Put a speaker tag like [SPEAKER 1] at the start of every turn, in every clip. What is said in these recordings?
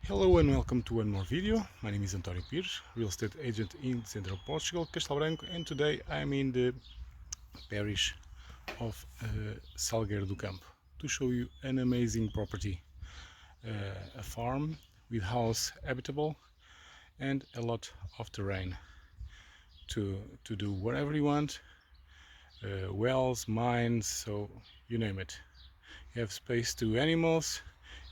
[SPEAKER 1] Hello and welcome to one more video. My name is António Pires, real estate agent in central Portugal, Castelo Branco, and today I'm in the parish of Salgueiro do Campo to show you an amazing property, a farm with house habitable and a lot of terrain to do whatever you want, wells, mines, so you name it. You have space to animals,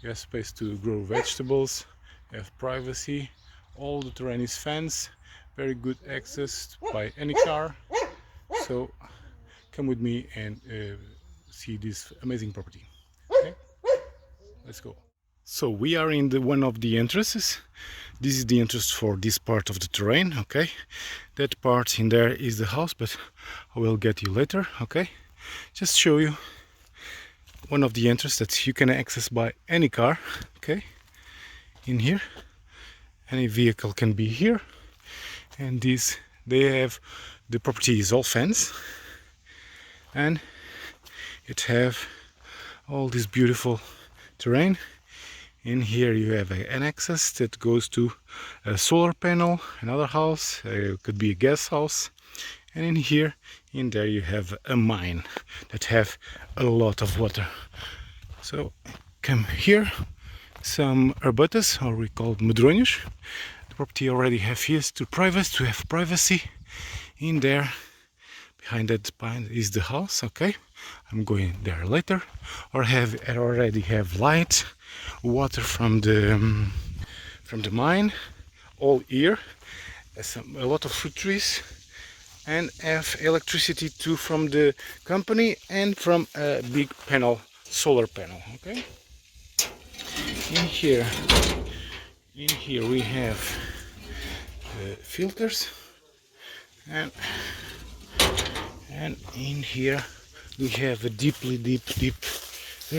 [SPEAKER 1] you have space to grow vegetables, you have privacy, all the terrain is fenced, very good access by any car. So come with me and see this amazing property. Okay, let's go. So we are in one of the entrances. This is the entrance for this part of the terrain. Okay, that part in there is the house, but I will get you later. Okay, just show you one of the entrances that you can access by any car. Okay, in here any vehicle can be here, and the property is all fenced and it have all this beautiful terrain. In here you have an access that goes to a solar panel, another house, could be a gas house, and in there you have a mine that have a lot of water. So come here, some arbutus, or we call medronhos. The property already have here to have privacy. In there behind that pine is the house. Okay, I'm going there later. Or already have light, water from the mine all year, a lot of fruit trees, and have electricity too from the company and from a big solar panel. Okay, in here we have filters, and in here we have a very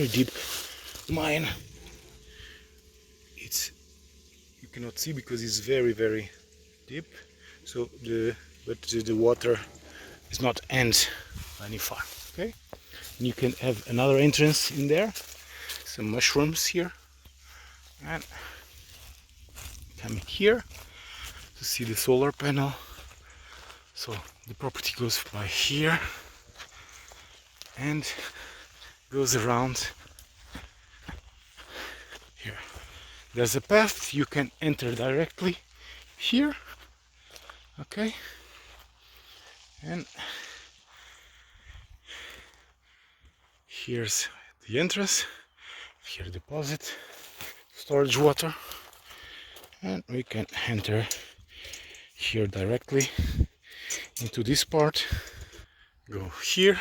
[SPEAKER 1] deep mine. You cannot see because it's very deep, so the water is not end any far. Okay, and you can have another entrance in there, some mushrooms here, and coming here to see the solar panel. So the property goes by here and goes around here. There's a path, you can enter directly here. Okay, and here's the entrance, here deposit, storage water, and we can enter here directly into this part. Go here,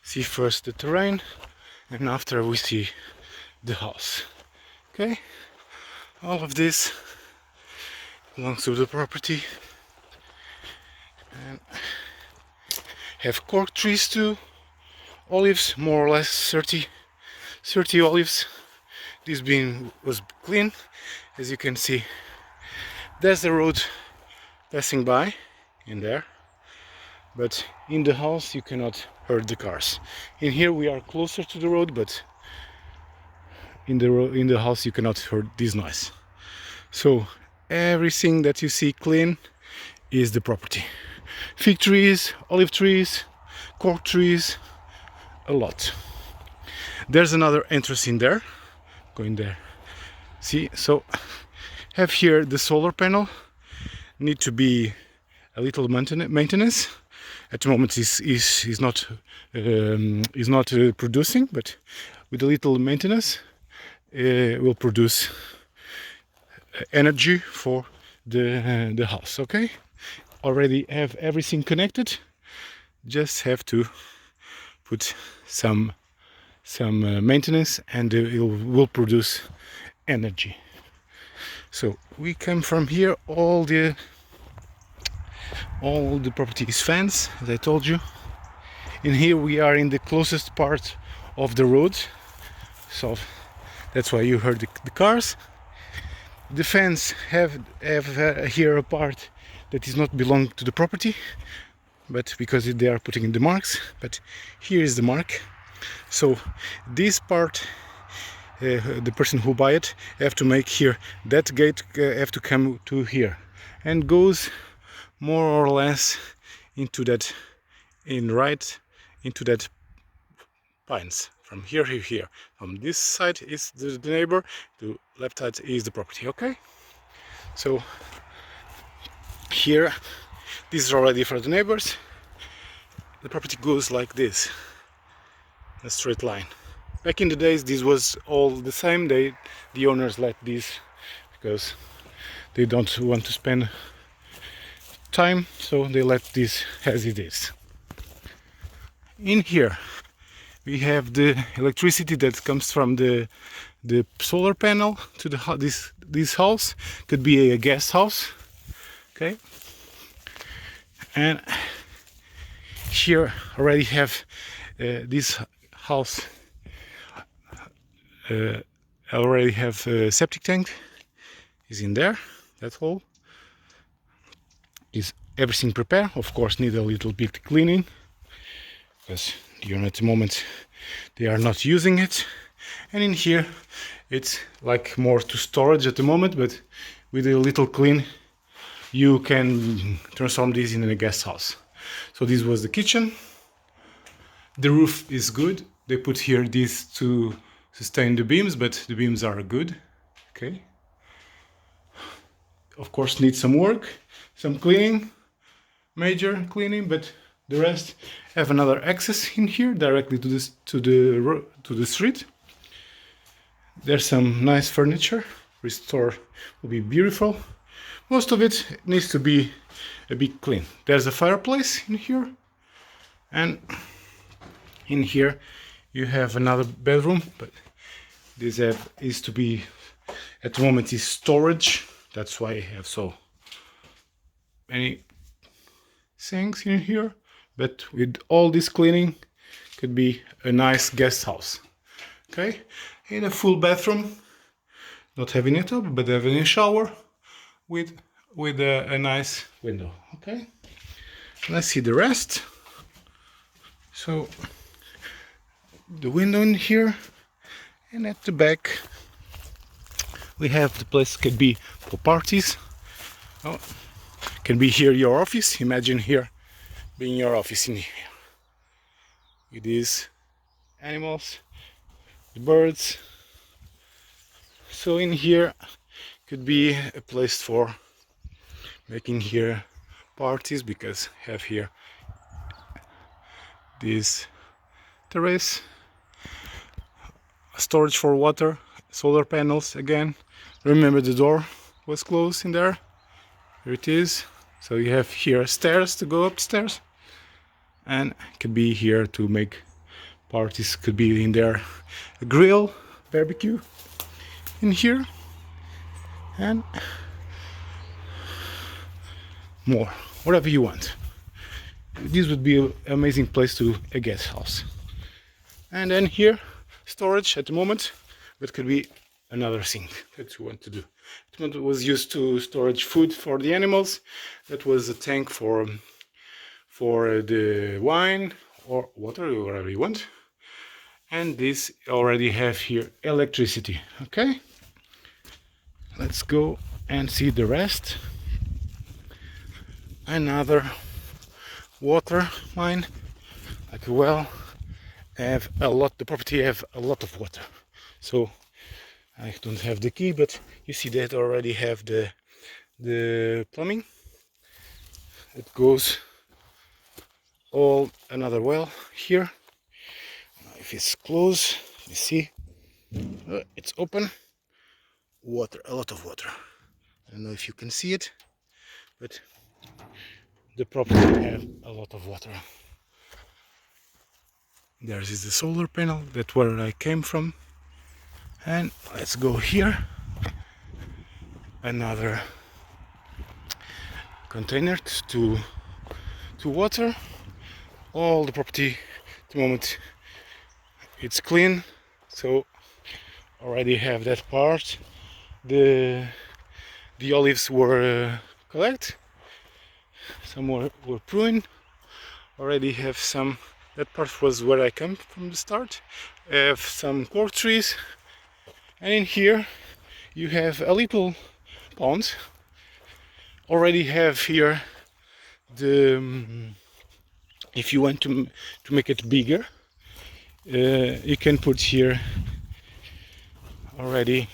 [SPEAKER 1] see first the terrain, and after we see the house. Okay, all of this belongs to the property, and have cork trees too, olives, more or less 30 olives. This bin was clean, as you can see. There's the road passing by in there, but in the house you cannot hear the cars. In here we are closer to the road, but in the house you cannot hear this noise. So everything that you see clean is the property. Fig trees, olive trees, cork trees, a lot. There's another entrance in there, going there. See, so have here the solar panel, need to be a little maintenance. At the moment is not producing, but with a little maintenance will produce energy for the house. Okay, already have everything connected, just have to put some maintenance and it will produce energy. So we come from here, all the property is fenced, as I told you. In here we are in the closest part of the road, so that's why you heard the cars. The fence have here a part that is not belong to the property, but because they are putting in the marks, but here is the mark. So this part the person who buy it have to make here that gate have to come to here and goes more or less into that into that pines from here to here. From this side is the neighbor, the left side is the property. Okay, so here this is already for the neighbors. The property goes like this, a straight line. Back in the days this was all the same. The owners let this because they don't want to spend time, so they let this as it is. In here we have the electricity that comes from the solar panel to this house. Could be a guest house. Okay, and here already have this house already have a septic tank is in there. That hole is everything prepared. Of course need a little bit cleaning because at the moment they are not using it. And in here it's like more to storage at the moment, but with a little clean you can transform this in a guest house. So this was the kitchen. The roof is good. They put here this to sustain the beams, but the beams are good. Okay, of course needs some work, some cleaning, major cleaning, but the rest have another access in here directly to this to the street. There's some nice furniture. Restore will be beautiful. Most of it needs to be a bit clean. There's a fireplace in here, and in here you have another bedroom, but this is to be at the moment is storage. That's why I have so many things in here, but with all this cleaning could be a nice guest house. Okay, in a full bathroom, not having a tub but having a shower with a nice window. Okay, let's see the rest. So the window in here, and at the back we have the place could be for parties. Oh, can be here your office. Imagine here being your office in here with these animals, the birds. So in here could be a place for making here parties, because have here this terrace, storage for water, solar panels again. Remember the door was closed in there. Here it is. So you have here stairs to go upstairs, and could be here to make parties. Could be in there a grill, barbecue in here, and more, whatever you want. This would be an amazing place to a guest house. And then here storage at the moment, but could be another thing that you want to do. It was used to storage food for the animals. That was a tank for the wine or water, whatever you want. And this already have here electricity. Okay, let's go and see the rest. Another water line, like a well. Have a lot. The property have a lot of water. So I don't have the key, but you see that already have the plumbing. It goes all another well here. If it's closed, you see it's open. Water, a lot of water. I don't know if you can see it, but the property have a lot of water. There is the solar panel, that's where I came from. And let's go here. Another container to water. All the property at the moment it's clean, so already have that part. The olives were collected, some were pruned. Already have some. That part was where I come from the start. I have some cork trees And in here you have a little pond. Already have here the if you want to make it bigger, you can put here already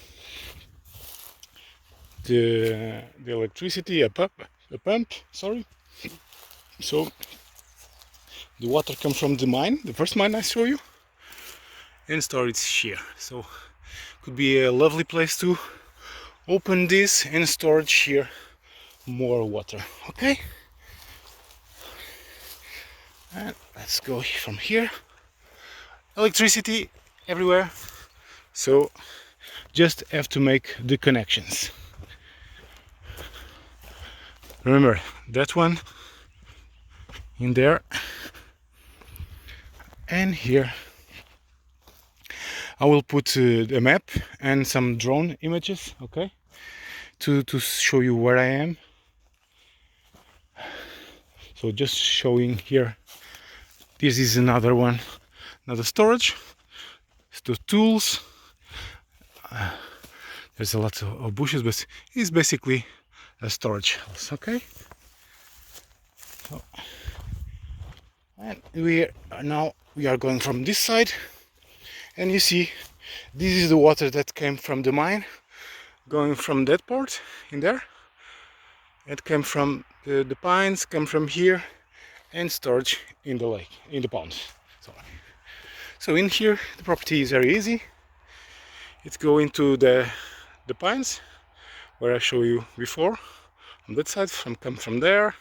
[SPEAKER 1] the electricity, a pump, sorry. So the water comes from the mine, the first mine I show you, and store it here. So could be a lovely place to open this and storage here more water. Okay, and let's go from here. Electricity everywhere, so just have to make the connections. Remember that one in there, and here I will put a map and some drone images, okay, to show you where I am. So just showing here, this is another one, another storage, the tools. There's a lot of bushes, but it's basically a storage house, okay. So, and we are going from this side, and you see this is the water that came from the mine, going from that part in there. It came from the pines, come from here, and storage in the lake, in the pond. So in here the property is very easy. It's going to the pines where I showed you before. On that side, come from there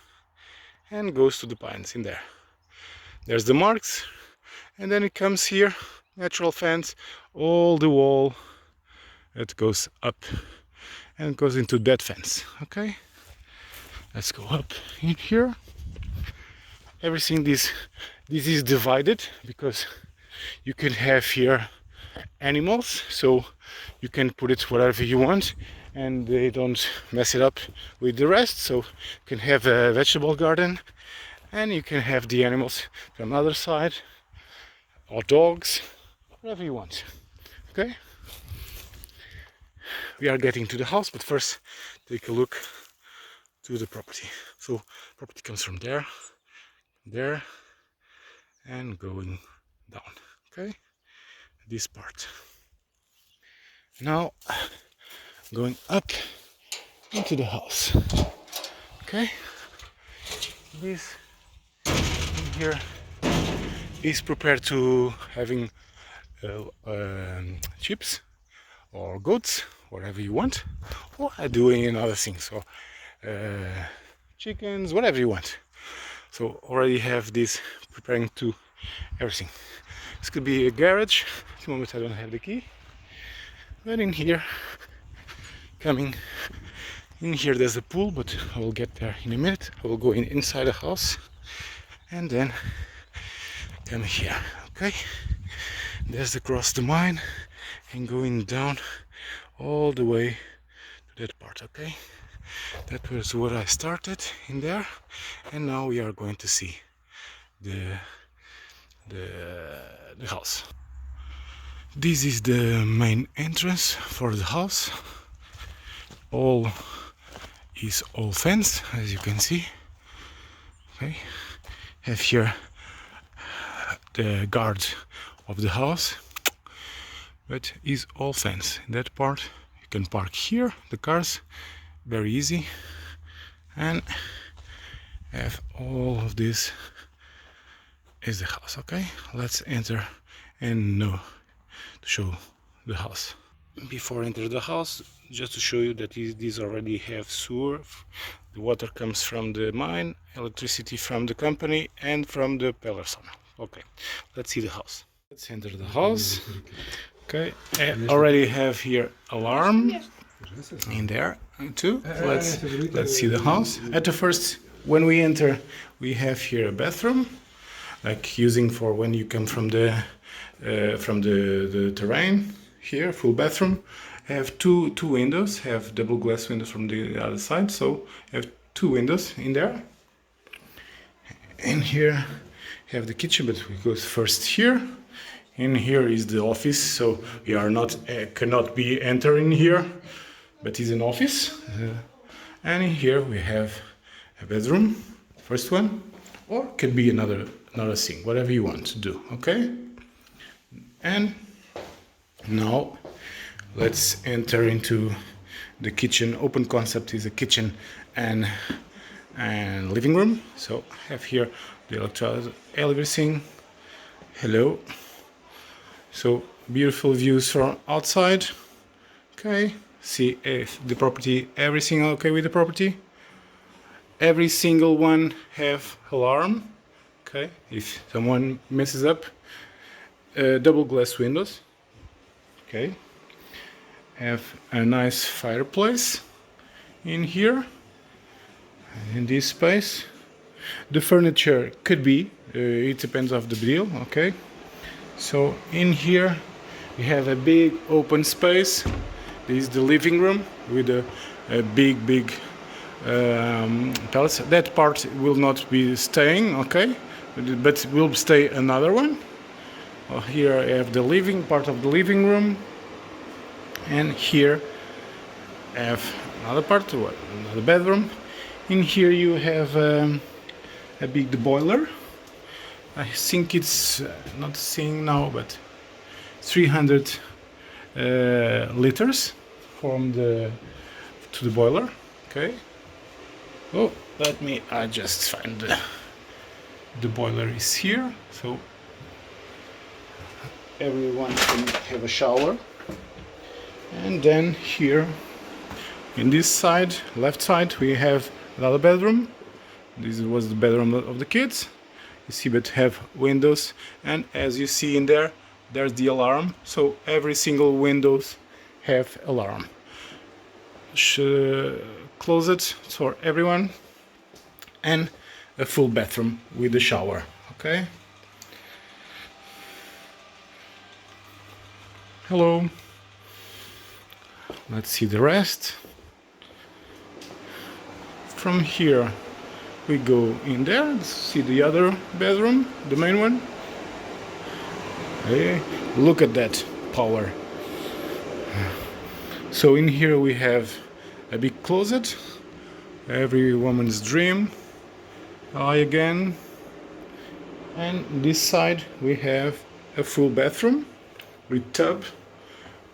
[SPEAKER 1] and goes to the pines in there. There's the marks, and then it comes here, natural fence, all the wall. It goes up and goes into that fence. Okay, let's go up in here. Everything this is divided because you can have here animals, so you can put it wherever you want and they don't mess it up with the rest. So you can have a vegetable garden and you can have the animals from the other side, or dogs, whatever you want. Okay, we are getting to the house, but first take a look to the property. So property comes from there and going down. Okay, this part. Now going up into the house. Okay, this in here is prepared to having chips or goats, whatever you want, or doing another things, so chickens, whatever you want. So already have this preparing to everything. This could be a garage. At the moment I don't have the key, but in here, coming in here, there's a pool, but I will get there in a minute. I will go inside the house and then come here. Okay, there's across the mine and going down all the way to that part. Okay, that was where I started in there, and now we are going to see the house. This is the main entrance for the house. All fenced, as you can see. Okay, have here the guard of the house, but is all fenced. In that part you can park here the cars, very easy, and have all of this is the house. Okay, let's enter and to show the house. Before enter the house, just to show you that these already have sewer. The water comes from the mine, electricity from the company, and from the pellets. Okay, let's see the house. Let's enter the house. Okay, I already have here alarm in there too. Let's see the house. At the first, when we enter, we have here a bathroom, like using for when you come from the terrain. Here, full bathroom. I have two windows. Have double glass windows from the other side, so I have two windows in there. And here have the kitchen, but we go first here In here is the office, so we are not cannot be entering here, but it's an office. And in here we have a bedroom, first one, or could be another thing, whatever you want to do. Okay. And now let's enter into the kitchen. Open concept is a kitchen and living room. So I have here the electricity, everything. Hello. So beautiful views from outside. Okay. See if the property, everything okay with the property. Every single one have alarm. Okay. If someone messes up, double glass windows. Okay. Have a nice fireplace in here, in this space. The furniture could be, it depends of the deal. Okay. So in here we have a big open space. This is the living room with a big palace. That part will not be staying, okay, but will stay another one. Here I have the living part of the living room, and here I have another part, another bedroom. In here you have a big boiler. I think it's not seeing now, but 300 liters from to the boiler. Okay. Oh, I just find the boiler is here, so everyone can have a shower. And then here in this side, left side, we have another bedroom. This was the bedroom of the kids. You see, but have windows, and as you see in there, there's the alarm. So every single windows have alarm. Closet for everyone, and a full bathroom with a shower. Okay. Hello. Let's see the rest. From here we go in there, see the other bedroom, the main one. Hey, look at that power. So in here we have a big closet, every woman's dream. Again, and this side we have a full bathroom with tub,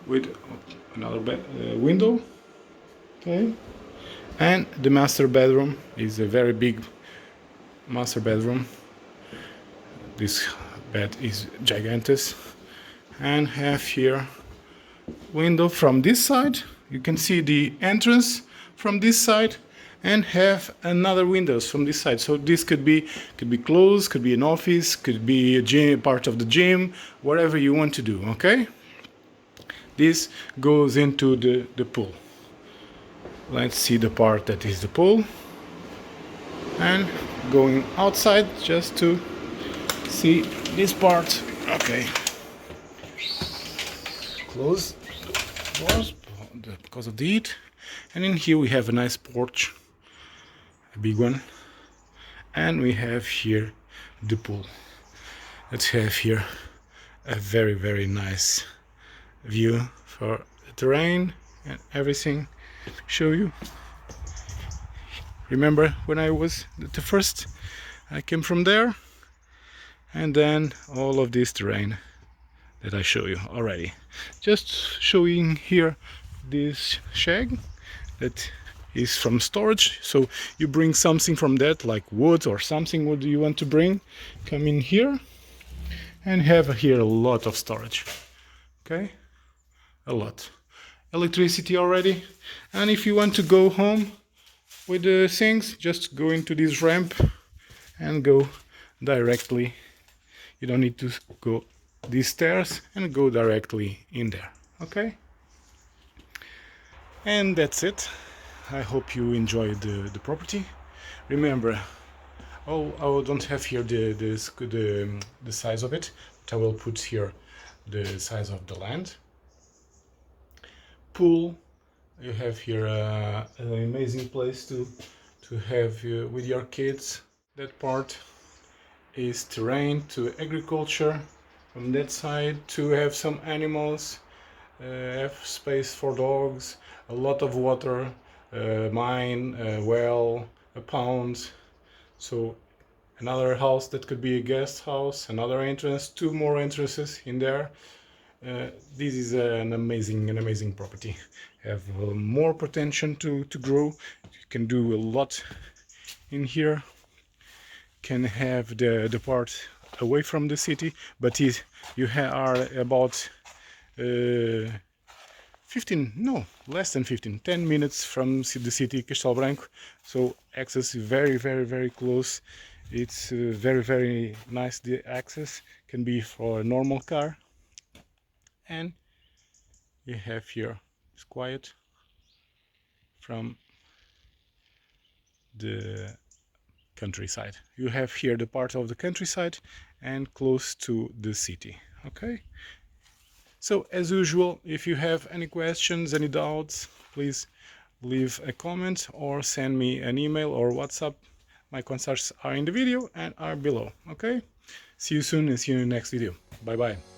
[SPEAKER 1] with another window. Okay. And the master bedroom is a very big master bedroom. This bed is gigantic, and have here window from this side. You can see the entrance from this side, and have another windows from this side. So this could be closed, could be an office, could be a gym, part of the gym, whatever you want to do. Okay. This goes into the pool. Let's see the part that is the pool, and going outside just to see this part. Okay. Close doors because of the heat. And in here we have a nice porch, a big one, and we have here the pool. Let's have here a very nice view for the terrain and everything. Show you. Remember when I was the first, I came from there, and then all of this terrain that I show you already. Just showing here this shed that is from storage. So you bring something from that, like wood or something, what do you want to bring, come in here and have here a lot of storage. Okay, a lot. Electricity already. And if you want to go home with the things, just go into this ramp and go directly. You don't need to go these stairs, and go directly in there. Okay, and that's it. I hope you enjoyed the property. Remember, I don't have here the size of it, but I will put here the size of the land. Pool, you have here an amazing place to have with your kids. That part is terrain to agriculture, from that side to have some animals, have space for dogs, a lot of water, mine, well, a pond. So another house that could be a guest house, another entrance, two more entrances in there. This is an amazing property. Have more potential to grow. You can do a lot in here. Can have the part away from the city, but you are about 15, no, less than 15, 10 minutes from the city, Castelo Branco. So access is very close. It's very nice. The access can be for a normal car. And you have here, it's quiet from the countryside. You have here the part of the countryside and close to the city. Okay, so as usual, if you have any questions, any doubts, please leave a comment or send me an email or WhatsApp. My contacts are in the video and are below. Okay, see you soon and see you in the next video. Bye bye.